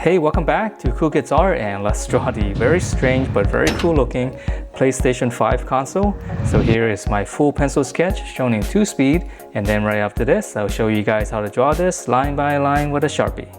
Hey, welcome back to Cool Kids Art, and let's draw the very strange but very cool looking PlayStation 5 console. So here is my full pencil sketch shown in 2-speed, and then right after this I'll show you guys how to draw this line by line with a Sharpie.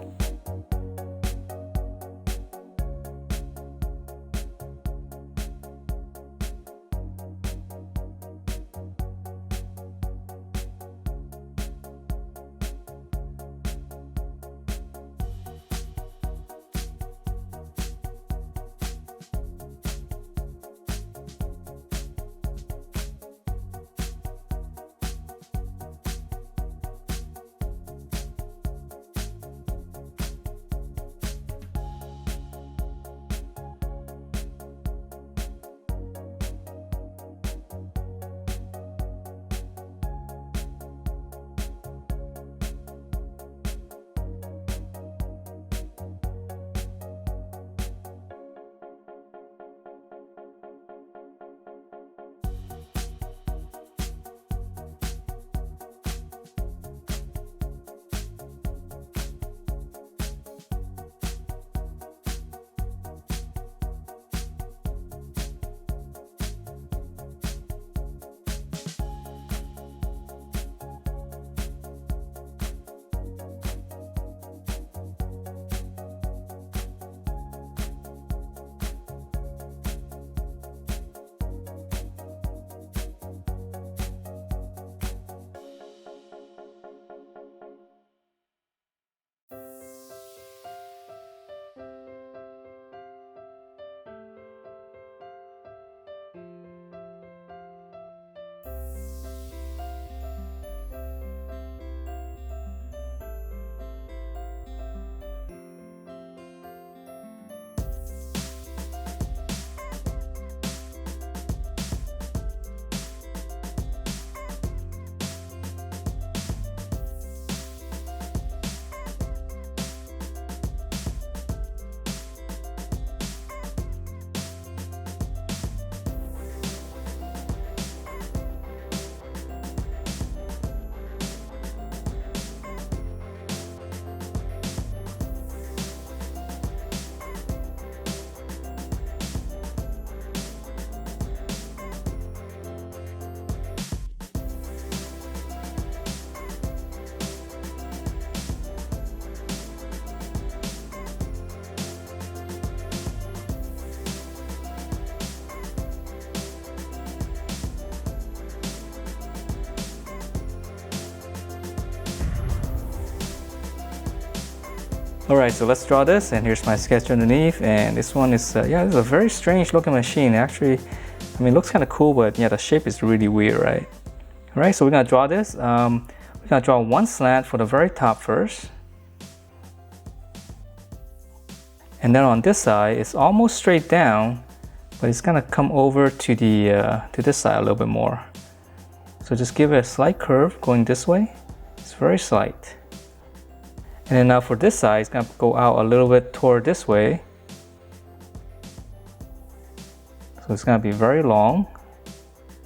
Alright, so let's draw this, and here's my sketch underneath, and this one is, yeah, this is a very strange looking machine. Actually, I mean, it looks kind of cool, but yeah, the shape is really weird, right? Alright, so we're gonna draw this. We're gonna draw one slant for the very top first. And then on this side, it's almost straight down, but it's gonna come over to the to this side a little bit more. So just give it a slight curve going this way. It's very slight. And then now for this side, it's going to go out a little bit toward this way. So it's going to be very long.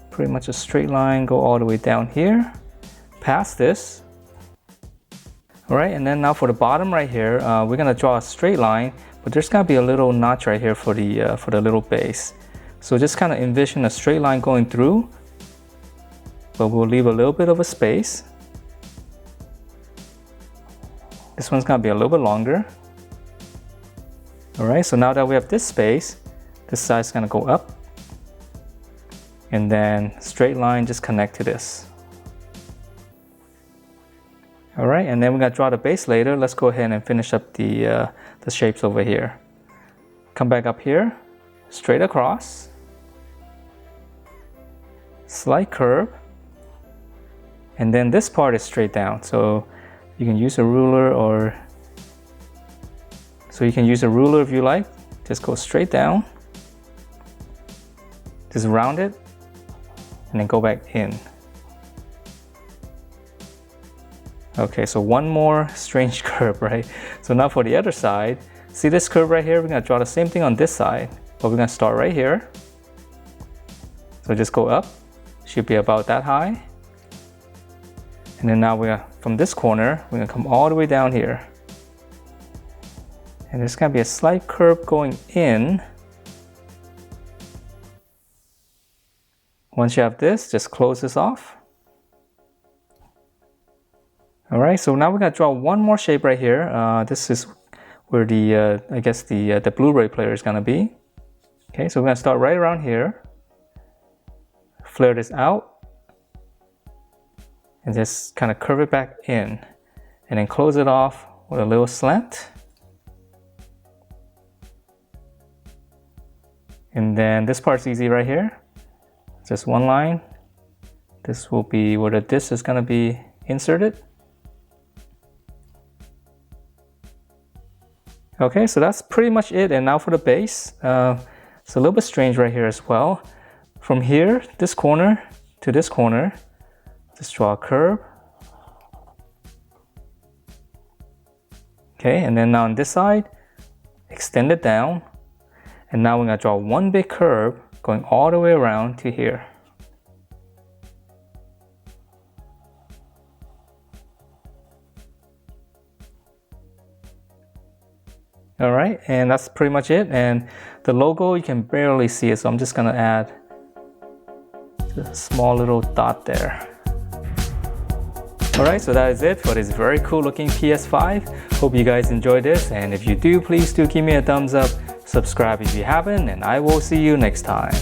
Pretty much a straight line, go all the way down here, past this. All right, and then now for the bottom right here, we're going to draw a straight line, but there's going to be a little notch right here for the little base. So just kind of envision a straight line going through, but we'll leave a little bit of a space. This one's gonna be a little bit longer. All right, so now that we have this space, this side's gonna go up, and then straight line just connect to this. All right, and then we're gonna draw the base later. Let's go ahead and finish up the shapes over here. Come back up here, straight across, slight curve, and then this part is straight down. So you can use a ruler, if you like. Just go straight down, just round it, and then go back in. Okay, so one more strange curve, right? So now for the other side, see this curve right here? We're gonna draw the same thing on this side, but we're gonna start right here. So just go up, should be about that high. And then now from this corner, we're gonna come all the way down here. And there's gonna be a slight curve going in. Once you have this, just close this off. All right, so now we're gonna draw one more shape right here. This is where the, I guess the Blu-ray player is gonna be. Okay, so we're gonna start right around here. Flare this out. And just kind of curve it back in. And then close it off with a little slant. And then this part's easy right here. Just one line. This will be where the disc is gonna be inserted. Okay, so that's pretty much it. And now for the base. It's a little bit strange right here as well. From here, this corner to this corner, just draw a curve. Okay, and then now on this side, extend it down. And now we're gonna draw one big curve going all the way around to here. All right, and that's pretty much it. And the logo, you can barely see it, so I'm just gonna add a small little dot there. All right, so that is it for this very cool looking PS5. Hope you guys enjoyed this, and if you do, please do give me a thumbs up, subscribe if you haven't, and I will see you next time.